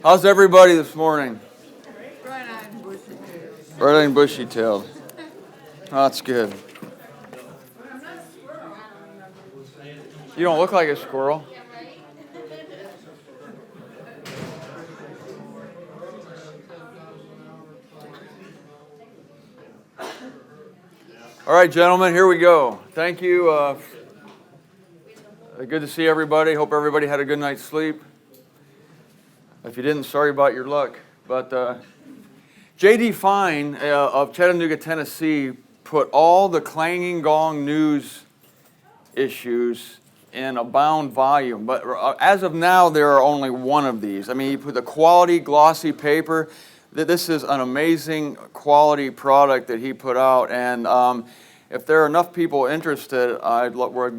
How's everybody this morning? Bright-eyed and bushy-tailed. Bright-eyed and bushy-tailed. Oh, that's good. You don't look like a squirrel. All right, gentlemen, here we go. Thank you. Good to see everybody. Hope everybody had a good night's sleep. If you didn't, sorry about your luck. But J.D. Fine of Chattanooga, Tennessee, put all the clanging gong news issues in a bound volume. But as of now, there are only one of these. I mean, he put the quality, glossy paper. This is an amazing quality product that he put out. And if there are enough people interested, we're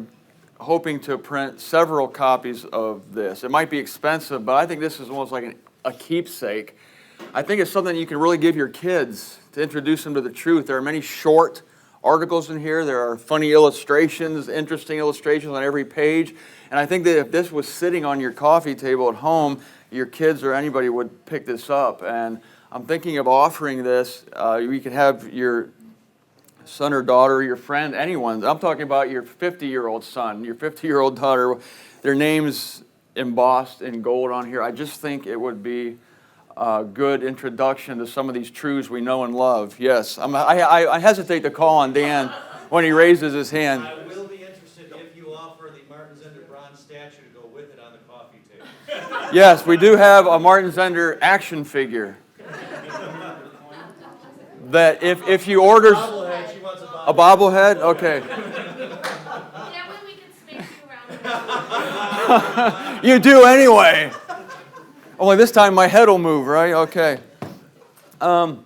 hoping to print several copies of this. It might be expensive, but I think this is almost like a keepsake. I think it's something you can really give your kids to introduce them to the truth. There are many short articles in here. There are funny illustrations, interesting illustrations on every page. And I think that if this was sitting on your coffee table at home, your kids or anybody would pick this up. And I'm thinking of offering this. You could have your son or daughter, your friend, anyone. I'm talking about your 50-year-old son, your 50-year-old daughter, their names embossed in gold on here. I just think it would be a good introduction to some of these truths we know and love. Yes, I hesitate to call on Dan when he raises his hand. I will be interested if you offer the Martin Zender bronze statue to go with it on the coffee table. Yes, we do have a Martin Zender action figure that if you order a bobblehead, okay. That way we can space you around. You do anyway. Only this time my head will move, right? Okay. I'll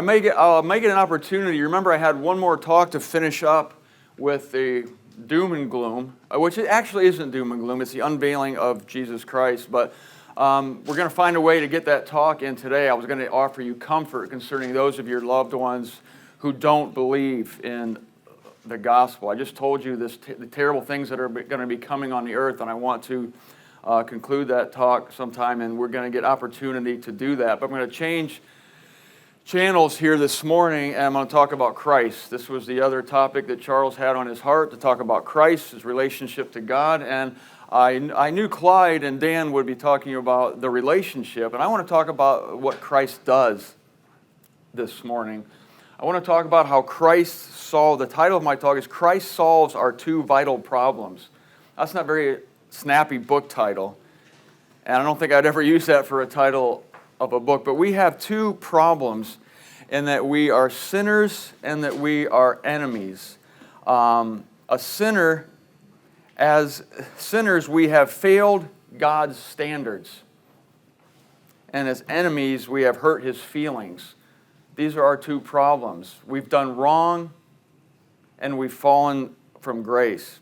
make it an opportunity. Remember, I had one more talk to finish up with the doom and gloom, which it actually isn't doom and gloom. It's the unveiling of Jesus Christ. But we're going to find a way to get that talk in today. I was going to offer you comfort concerning those of your loved ones who don't believe in the gospel. I just told you the terrible things that are going to be coming on the earth, and I want to conclude that talk sometime, and we're going to get opportunity to do that. But I'm going to change channels here this morning, and I'm going to talk about Christ. This was the other topic that Charles had on his heart, to talk about Christ, his relationship to God, and I knew Clyde and Dan would be talking about the relationship, and I want to talk about what Christ does this morning. I want to talk about how Christ solved, the title of my talk is Christ Solves Our Two Vital Problems. That's not a very snappy book title, and I don't think I'd ever use that for a title of a book, but we have two problems in that we are sinners and that we are enemies. As sinners, we have failed God's standards, and as enemies, we have hurt His feelings. These are our two problems. We've done wrong, and we've fallen from grace.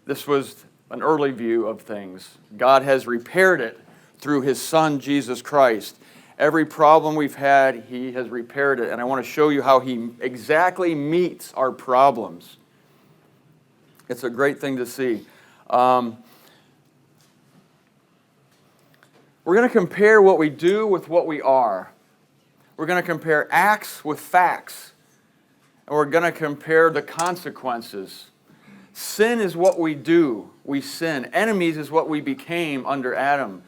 This was an early view of things. God has repaired it through His Son, Jesus Christ. Every problem we've had, He has repaired it, and I want to show you how He exactly meets our problems. It's a great thing to see. We're going to compare what we do with what we are. We're going to compare acts with facts. And we're going to compare the consequences. Sin is what we do. We sin. Enemies is what we became under Adam.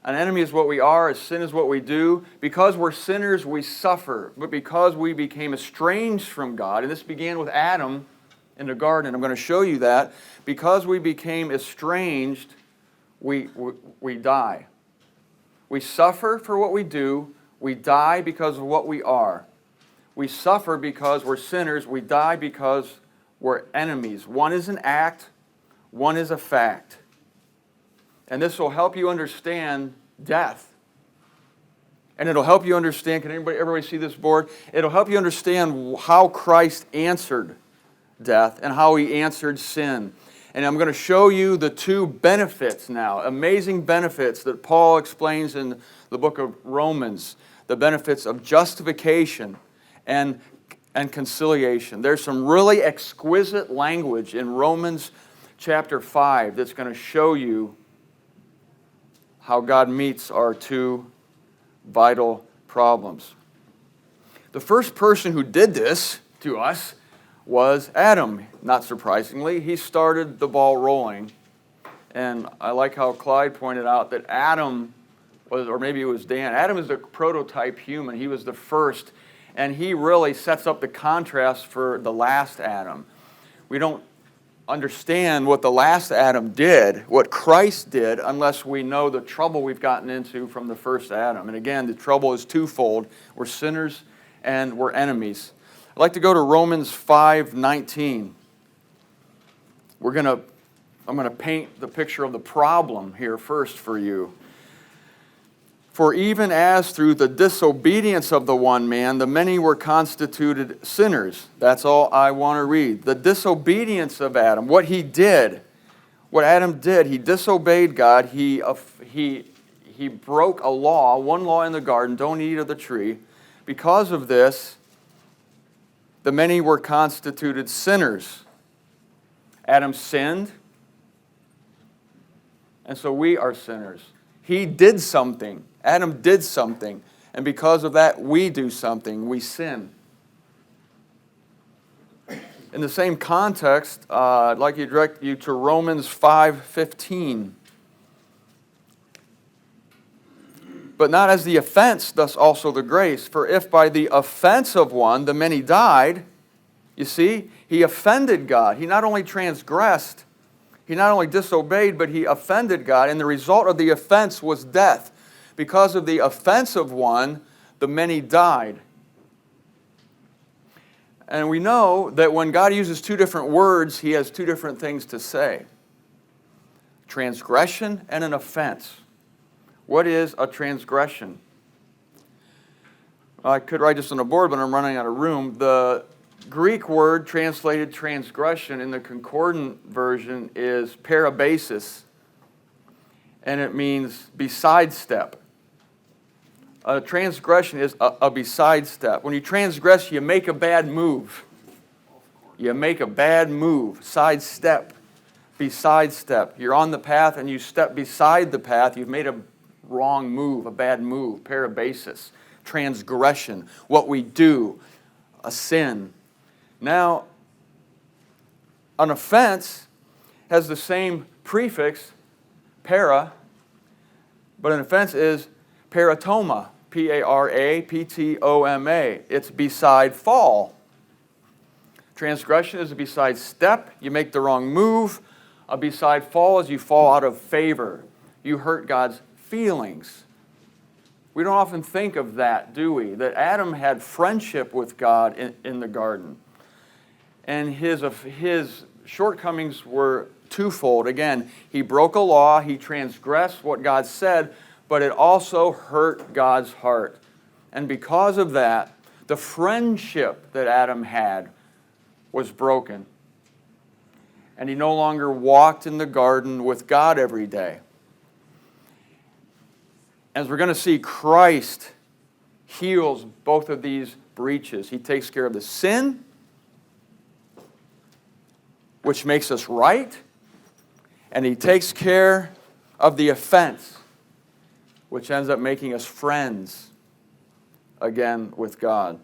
An enemy is what we are. Sin is what we do. Because we're sinners, we suffer. But because we became estranged from God, and this began with Adam in the garden, I'm going to show you that. Because we became estranged, we die. We suffer for what we do. We die because of what we are. We suffer because we're sinners. We die because we're enemies. One is an act, one is a fact. And this will help you understand death. And it'll help you understand, everybody see this board? It'll help you understand how Christ answered death and how He answered sin. And I'm going to show you the two benefits now, amazing benefits that Paul explains in the book of Romans, the benefits of justification and conciliation. There's some really exquisite language in Romans chapter 5 that's going to show you how God meets our two vital problems. The first person who did this to us was Adam. Not surprisingly, he started the ball rolling. And I like how Clyde pointed out that Adam was, or maybe it was Dan, Adam is the prototype human. He was the first, and he really sets up the contrast for the last Adam. We don't understand what the last Adam did, what Christ did, unless we know the trouble we've gotten into from the first Adam. And again, the trouble is twofold. We're sinners and we're enemies. I'd like to go to Romans 5:19. I'm going to paint the picture of the problem here first for you. For even as through the disobedience of the one man, the many were constituted sinners. That's all I want to read. The disobedience of Adam, what he did, what Adam did, he disobeyed God. He broke a law, one law in the garden, don't eat of the tree. Because of this, the many were constituted sinners. Adam sinned, and so we are sinners. He did something. Adam did something. And because of that, we do something. We sin. In the same context, I'd like to direct you to Romans 5:15. But not as the offense, thus also the grace. For if by the offense of one the many died, you see, he offended God. He not only transgressed, he not only disobeyed, but he offended God. And the result of the offense was death. Because of the offense of one, the many died. And we know that when God uses two different words, he has two different things to say. Transgression and an offense. What is a transgression? I could write this on the board, but I'm running out of room. The Greek word translated transgression in the concordant version is parabasis, and it means beside step. A transgression is a beside step. When you transgress, you make a bad move. You make a bad move, sidestep, beside step. You're on the path and you step beside the path. You've made a wrong move, a bad move, parabasis, transgression, what we do, a sin. Now, an offense has the same prefix, para, but an offense is paratoma, P-A-R-A-P-T-O-M-A. It's beside fall. Transgression is a beside step. You make the wrong move. A beside fall is you fall out of favor. You hurt God's feelings. We don't often think of that, do we? That Adam had friendship with God in the garden. And his shortcomings were twofold. Again, he broke a law, he transgressed what God said, but it also hurt God's heart. And because of that, the friendship that Adam had was broken. And he no longer walked in the garden with God every day. As we're going to see, Christ heals both of these breaches. He takes care of the sin, which makes us right, and he takes care of the offense, which ends up making us friends again with God.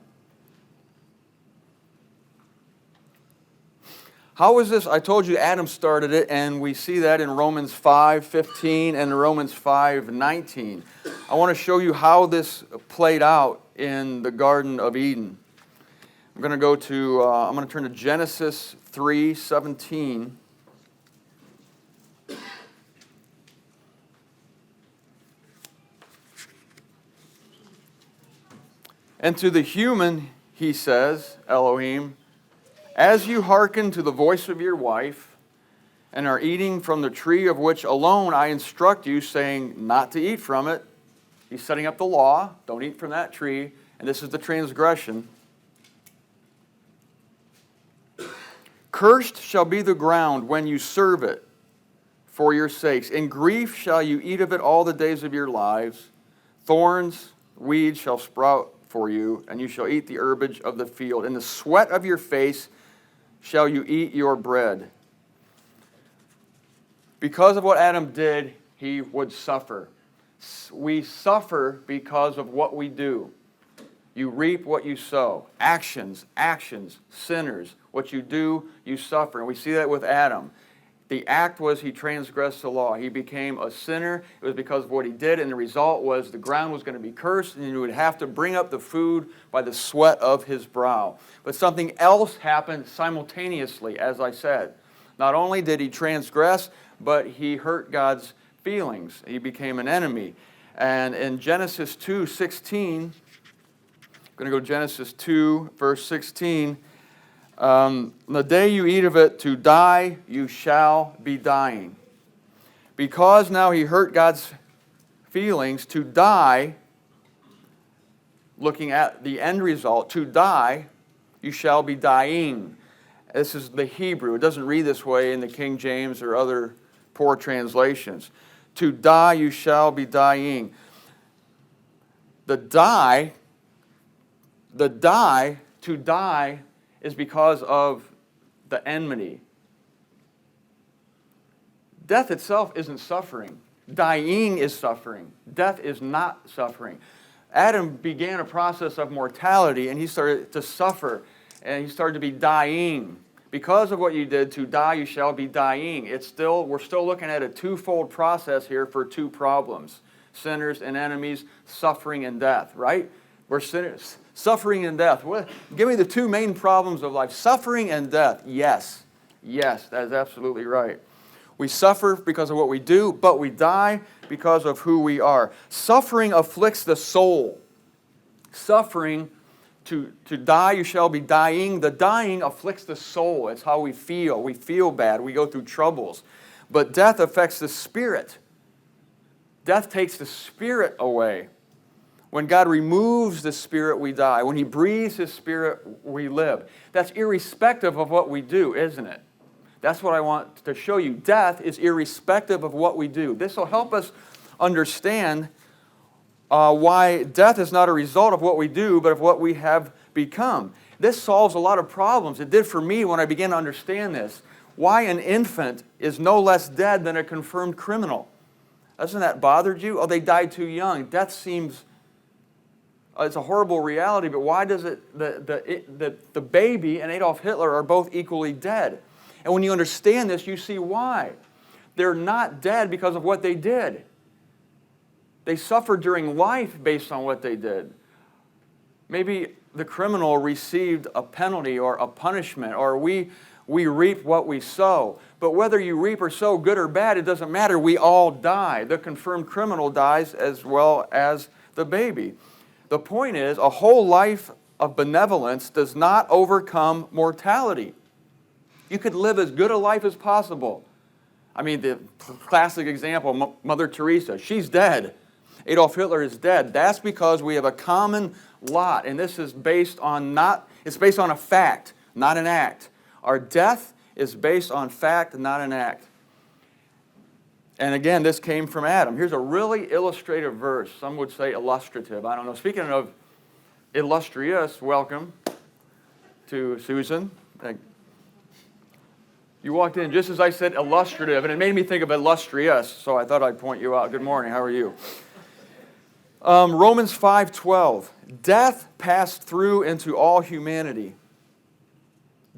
How is this? I told you Adam started it, and we see that in Romans 5:15 and Romans 5:19. I want to show you how this played out in the Garden of Eden. I'm going to turn to Genesis 3:17. And to the human, he says, Elohim, as you hearken to the voice of your wife, and are eating from the tree of which alone I instruct you, saying not to eat from it. He's setting up the law, don't eat from that tree, and this is the transgression. Cursed shall be the ground when you serve it for your sakes. In grief shall you eat of it all the days of your lives. Thorns, weeds shall sprout for you, and you shall eat the herbage of the field. In the sweat of your face shall you eat your bread. Because of what Adam did, he would suffer. We suffer because of what we do. You reap what you sow. Actions, sinners. What you do, you suffer. And we see that with Adam. The act was he transgressed the law. He became a sinner. It was because of what he did, and the result was the ground was going to be cursed, and he would have to bring up the food by the sweat of his brow. But something else happened simultaneously, as I said. Not only did he transgress, but he hurt God's feelings. He became an enemy. And in Genesis 2:16, I'm going to go Genesis 2, verse 16. The day you eat of it, to die you shall be dying. Because now he hurt God's feelings, to die, looking at the end result, to die, you shall be dying. This is the Hebrew. It doesn't read this way in the King James or other poor translations. To die you shall be dying. To die is because of the enmity. Death itself isn't suffering. Dying is suffering. Death is not suffering. Adam began a process of mortality, and he started to suffer, and he started to be dying. Because of what you did, to die you shall be dying. We're still looking at a twofold process here for two problems. Sinners and enemies, suffering and death, right? We're sinners. Suffering and death. Give me the two main problems of life. Suffering and death. Yes, that is absolutely right. We suffer because of what we do, but we die because of who we are. Suffering afflicts the soul. Suffering, to die you shall be dying. The dying afflicts the soul. It's how we feel. We feel bad. We go through troubles. But death affects the spirit. Death takes the spirit away. When God removes the spirit, we die. When He breathes His spirit, we live. That's irrespective of what we do, isn't it? That's what I want to show you. Death is irrespective of what we do. This will help us understand why death is not a result of what we do, but of what we have become. This solves a lot of problems. It did for me when I began to understand this. Why an infant is no less dead than a confirmed criminal. Hasn't that bothered you? Oh, they died too young. Death seems... it's a horrible reality, but why does the baby and Adolf Hitler are both equally dead? And when you understand this, you see why. They're not dead because of what they did. They suffered during life based on what they did. Maybe the criminal received a penalty or a punishment, or we reap what we sow. But whether you reap or sow good or bad, it doesn't matter. We all die. The confirmed criminal dies as well as the baby. The point is, a whole life of benevolence does not overcome mortality. You could live as good a life as possible. I mean, the classic example, Mother Teresa, she's dead. Adolf Hitler is dead. That's because we have a common lot, and this is based on it's based on a fact, not an act. Our death is based on fact, not an act. And again, this came from Adam. Here's a really illustrative verse. Some would say illustrative. I don't know. Speaking of illustrious, welcome to Susan. You walked in just as I said illustrative, and it made me think of illustrious, so I thought I'd point you out. Good morning. How are you? Romans 5:12. Death passed through into all humanity.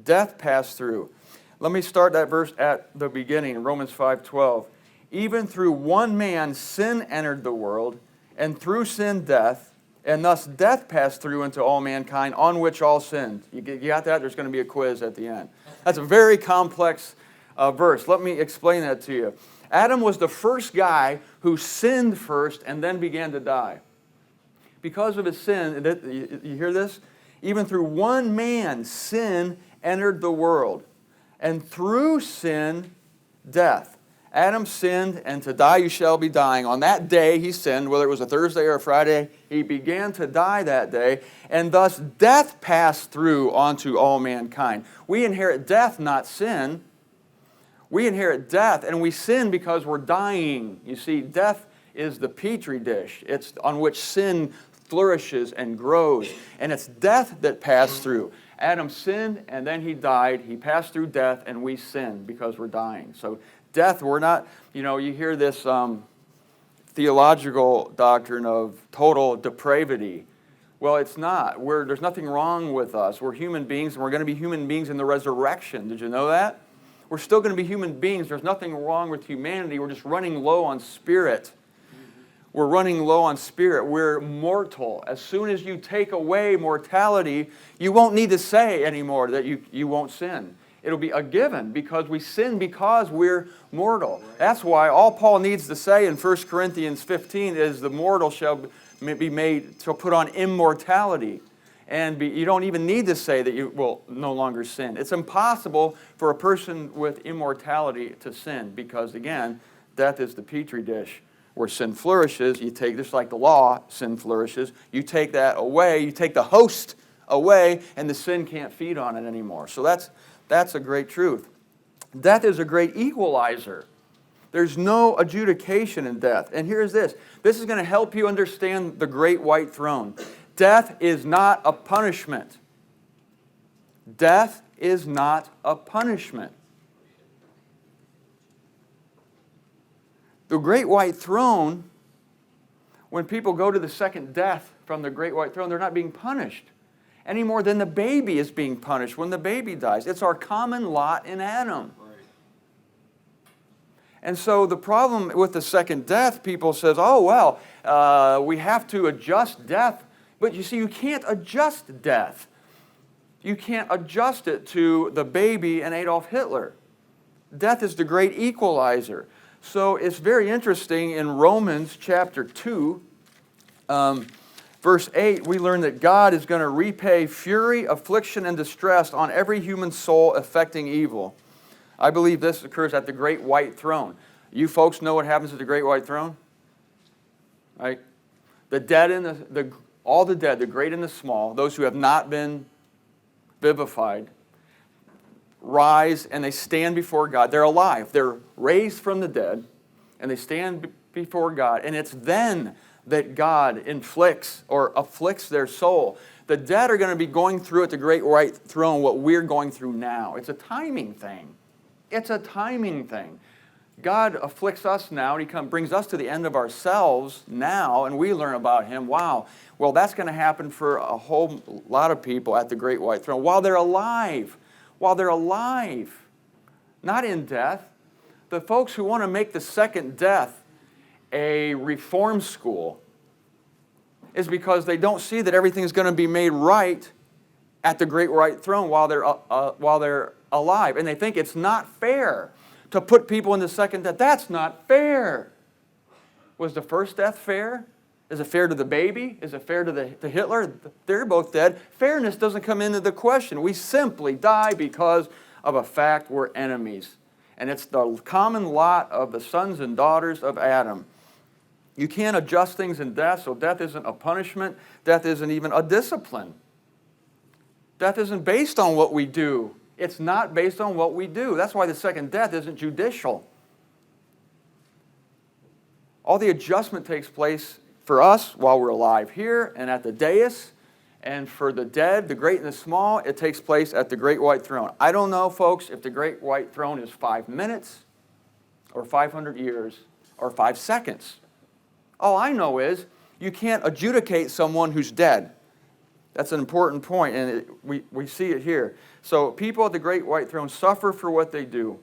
Death passed through. Let me start that verse at the beginning, Romans 5:12. Even through one man sin entered the world, and through sin death, and thus death passed through into all mankind, on which all sinned. You got that? There's going to be a quiz at the end. That's a very complex verse. Let me explain that to you. Adam was the first guy who sinned first and then began to die. Because of his sin, you hear this? Even through one man, sin entered the world. And through sin, death. Adam sinned, and to die you shall be dying. On that day he sinned, whether it was a Thursday or a Friday, he began to die that day, and thus death passed through onto all mankind. We inherit death, not sin. We inherit death, and we sin because we're dying. You see, death is the petri dish. It's on which sin flourishes and grows, and it's death that passed through. Adam sinned, and then he died. He passed through death, and we sin because we're dying. So death, we're not, you hear this theological doctrine of total depravity. Well, it's not. There's nothing wrong with us. We're human beings, and we're going to be human beings in the resurrection. Did you know that? We're still going to be human beings. There's nothing wrong with humanity. We're just running low on spirit. We're running low on spirit. We're mortal. As soon as you take away mortality, you won't need to say anymore that you won't sin. It'll be a given because we sin because we're mortal. That's why all Paul needs to say in 1 Corinthians 15 is the mortal shall be made to put on immortality. And you don't even need to say that you will no longer sin. It's impossible for a person with immortality to sin because, again, death is the petri dish. Where sin flourishes, you take, just like the law, sin flourishes, you take that away, you take the host away, and the sin can't feed on it anymore. So that's a great truth. Death is a great equalizer. There's no adjudication in death. And here's this. This is going to help you understand the great white throne. Death is not a punishment. Death is not a punishment. The great white throne, when people go to the second death from the great white throne, they're not being punished any more than the baby is being punished when the baby dies. It's our common lot in Adam. And so the problem with the second death, people says, oh, well, we have to adjust death. But you see, you can't adjust death. You can't adjust it to the baby and Adolf Hitler. Death is the great equalizer. So it's very interesting in Romans chapter 2, verse 8, we learn that God is going to repay fury, affliction, and distress on every human soul affecting evil. I believe this occurs at the great white throne. You folks know what happens at the great white throne? Right? The dead and all the dead, the great and the small, those who have not been vivified, rise and they stand before God. They're alive. They're raised from the dead and they stand before God. And it's then that God inflicts or afflicts their soul. The dead are going to be going through at the great white throne what we're going through now. It's a timing thing. It's a timing thing. God afflicts us now, and He brings us to the end of ourselves now, and we learn about Him. Wow. Well, that's going to happen for a whole lot of people at the great white throne while they're alive. While they're alive, not in death. The folks who want to make the second death a reform school is because they don't see that everything is going to be made right at the great white throne while they're alive. And they think it's not fair to put people in the second death. That's not fair. Was the first death fair? Is it fair to the baby? Is it fair to Hitler? They're both dead. Fairness doesn't come into the question. We simply die because of a fact we're enemies. And it's the common lot of the sons and daughters of Adam. You can't adjust things in death, so death isn't a punishment. Death isn't even a discipline. Death isn't based on what we do. It's not based on what we do. That's why the second death isn't judicial. All the adjustment takes place for us while we're alive here and at the dais, and for the dead, the great and the small, it takes place at the great white throne. I don't know, folks, if the great white throne is 5 minutes or 500 years or 5 seconds. All I know is you can't adjudicate someone who's dead. That's an important point, and we see it here. So people at the great white throne suffer for what they do.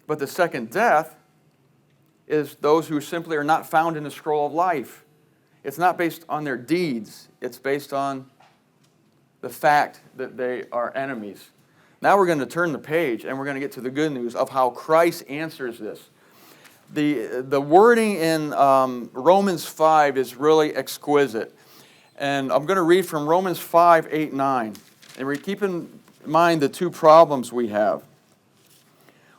But the second death is those who simply are not found in the scroll of life. It's not based on their deeds. It's based on the fact that they are enemies. Now we're going to turn the page and we're going to get to the good news of how Christ answers this. The wording in Romans 5 is really exquisite. And I'm going to read from Romans 5, 8, 9. And we keep in mind the two problems we have.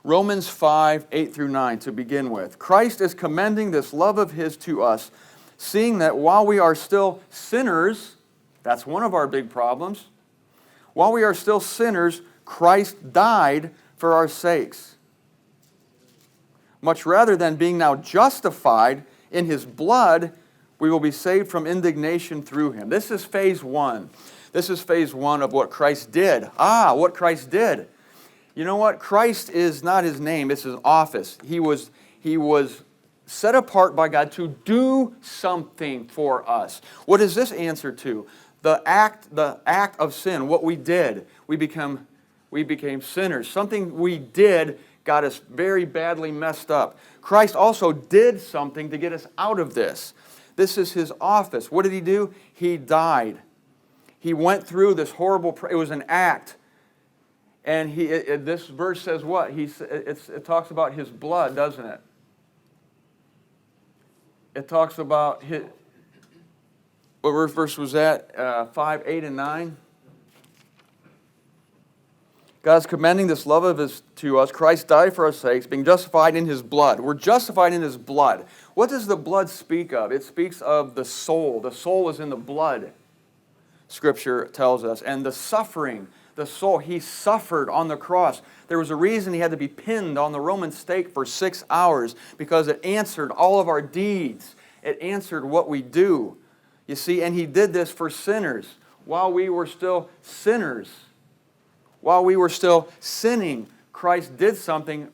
Romans 5, 8 through 9 to begin with. Christ is commending this love of His to us, seeing that while we are still sinners, that's one of our big problems, while we are still sinners, Christ died for our sakes. Much rather than being now justified in His blood, we will be saved from indignation through Him. This is phase one. This is phase one of what Christ did. What Christ did. You know what? Christ is not His name, it's His office. He was set apart by God to do something for us. What does this answer to? The act of sin, what we did. We became sinners. Something we did got us very badly messed up. Christ also did something to get us out of this. This is his office. What did he do? He died. He went through this horrible, it was an act. And this verse says what? It talks about his blood, doesn't it? It talks about his, what verse was that? 5, 8, and 9. God's commending this love of his to us. Christ died for our sakes, being justified in his blood. We're justified in his blood. What does the blood speak of? It speaks of the soul. The soul is in the blood, Scripture tells us. And the suffering, the soul, he suffered on the cross. There was a reason he had to be pinned on the Roman stake for 6 hours, because it answered all of our deeds. It answered what we do. You see, and he did this for sinners while we were still sinners. While we were still sinning, Christ did something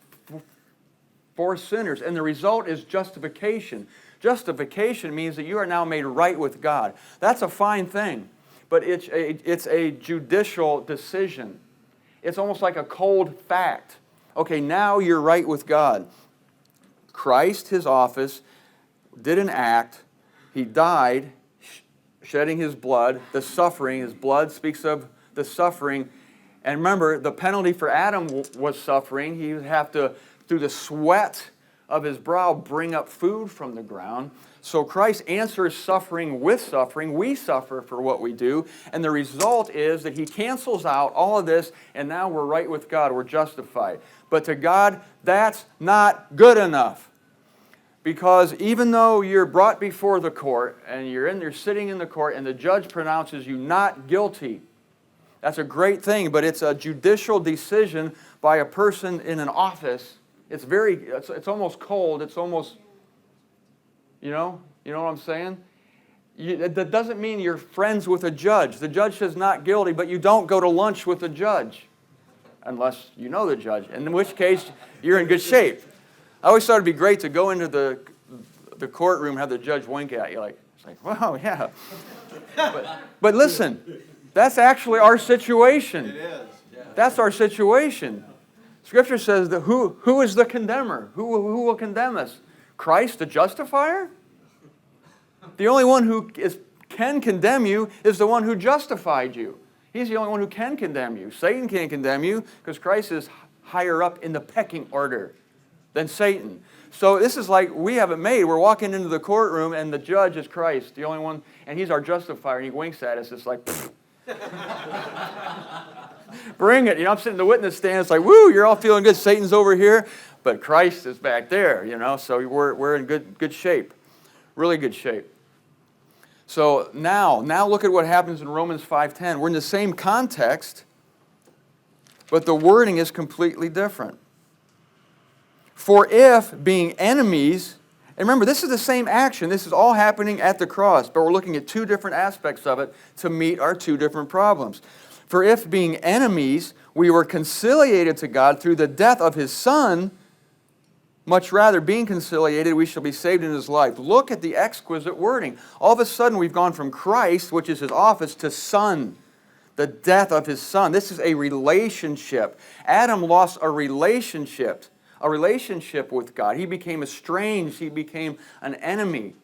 for sinners. And the result is justification. Justification means that you are now made right with God. That's a fine thing. But it's a judicial decision. It's almost like a cold fact. Okay, now you're right with God. Christ, his office, did an act. He died, shedding his blood. The suffering, his blood speaks of the suffering. And remember, the penalty for Adam was suffering. He would have to, through the sweat of his brow, bring up food from the ground. So Christ answers suffering with suffering. We suffer for what we do. And the result is that he cancels out all of this, and now we're right with God. We're justified. But to God, that's not good enough. Because even though you're brought before the court, and you're sitting in the court, and the judge pronounces you not guilty, that's a great thing, but it's a judicial decision by a person in an office. It's almost cold. It's almost, you know what I'm saying? That doesn't mean you're friends with a judge. The judge says not guilty, but you don't go to lunch with the judge unless you know the judge, in which case you're in good shape. I always thought it'd be great to go into the courtroom and have the judge wink at you it's like, wow, yeah. But listen. That's actually our situation. It is. Yeah. That's our situation. Scripture says that who is the condemner? Who will condemn us? Christ, the justifier? The only one who can condemn you is the one who justified you. He's the only one who can condemn you. Satan can't condemn you because Christ is higher up in the pecking order than Satan. So this is like we have it made. We're walking into the courtroom and the judge is Christ, the only one, and he's our justifier, and he winks at us. It's like, pfft. Bring it. I'm sitting in the witness stand. It's like, woo, you're all feeling good. Satan's over here, but Christ is back there, So we're in good shape, really good shape. So now look at what happens in Romans 5:10. We're in the same context, but the wording is completely different. For if, being enemies, and remember, this is the same action. This is all happening at the cross, but we're looking at two different aspects of it to meet our two different problems. For if, being enemies, we were conciliated to God through the death of his Son, much rather, being conciliated, we shall be saved in his life. Look at the exquisite wording. All of a sudden, we've gone from Christ, which is his office, to Son, the death of his Son. This is a relationship. Adam lost a relationship with God. He became estranged. He became an enemy.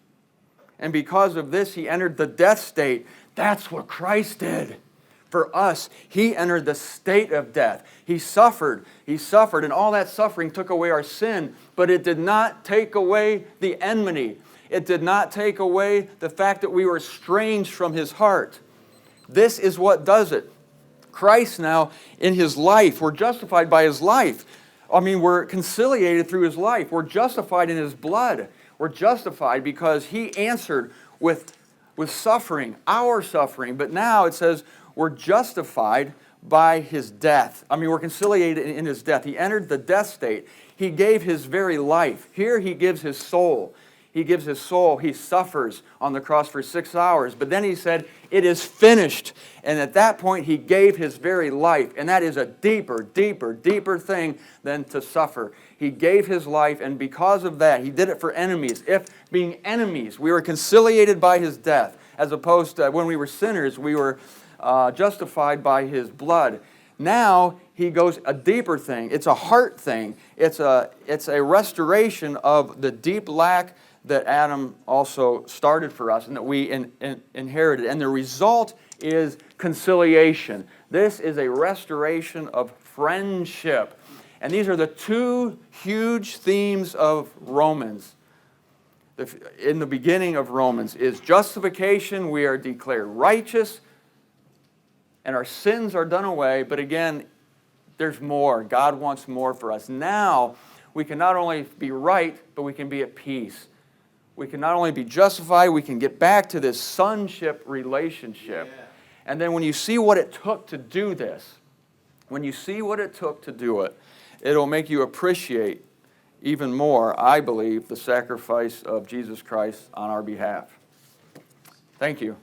And because of this, he entered the death state. That's what Christ did for us. He entered the state of death. He suffered, and all that suffering took away our sin, but it did not take away the enmity. It did not take away the fact that we were estranged from his heart. This is what does it. Christ now, in his life, we're justified by his life. We're conciliated through his life. We're justified in his blood. We're justified because he answered with suffering, our suffering. But now it says we're justified by his death. We're conciliated in his death. He entered the death state. He gave his very life. Here he gives his soul. He gives his soul. He suffers on the cross for 6 hours. But then he said, it is finished. And at that point, he gave his very life. And that is a deeper, deeper, deeper thing than to suffer. He gave his life, and because of that, he did it for enemies. If being enemies, we were conciliated by his death, as opposed to when we were sinners, we were justified by his blood. Now, he goes a deeper thing. It's a heart thing. It's a restoration of the deep lack that Adam also started for us and that we inherited. And the result is conciliation. This is a restoration of friendship. And these are the two huge themes of Romans. In the beginning of Romans is justification. We are declared righteous and our sins are done away. But again, there's more. God wants more for us. Now, we can not only be right, but we can be at peace. We can not only be justified, we can get back to this sonship relationship. Yeah. And then when you see what it took to do this, when you see what it took to do it, it'll make you appreciate even more, I believe, the sacrifice of Jesus Christ on our behalf. Thank you.